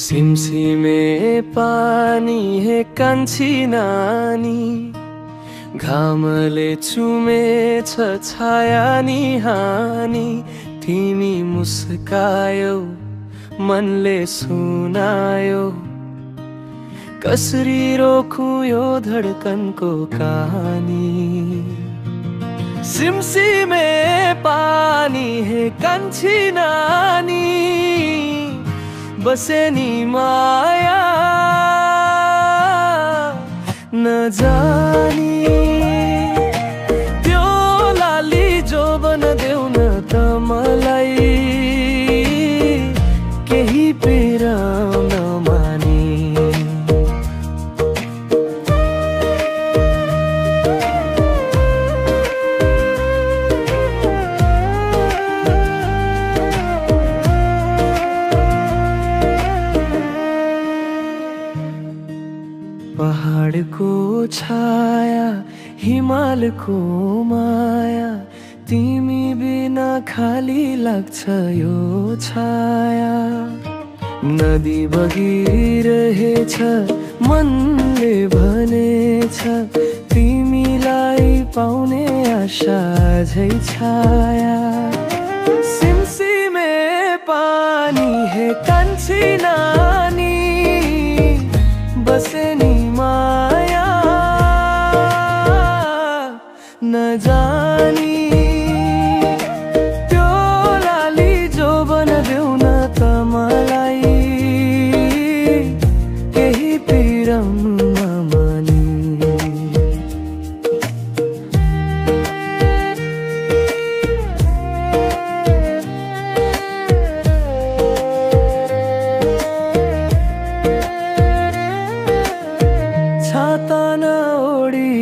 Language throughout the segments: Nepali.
सिमसिमे पानी हे कान्छी नानी, घामले चुमेछ छाया नि हानी। तिमी मुस्कायौ मनले सुनायो, कसरी रोकूं यो धडकनको कहानी। सिमसिमे पानी हे कान्छी नानी, बसे नि माया नजानी। त्यो लाली जोबन देऊ न त मलाई, केही पिराउन मानी। पहाडको छाया, हिमालको माया, तिमी बिना खाली लाग्छ यो छाया। नदी बगिरहेछ मनले भनेछ, तिमीलाई पाउने आशा झै छाया। सिमसिमे पानी हे कान्छी नानी, बसे नि माया नजानी। त्यो लाली जोबन देऊ न त मलाई, केही पिराउनु नमानी। छाता नओढी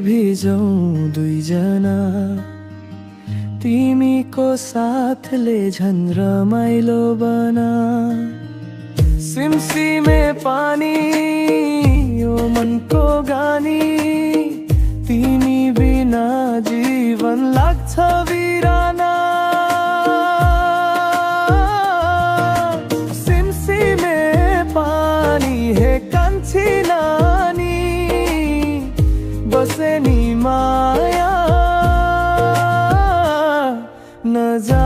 भिजौं दुईजना, तिमीको साथले झन् रमाइलो बना। सिमसिमे पानी यो मनको गानी, तिमी बिना जीवन लाग्छ वीराना। सिमसिमे पानी हे कान्छी नानी, बसे नि माया नजा।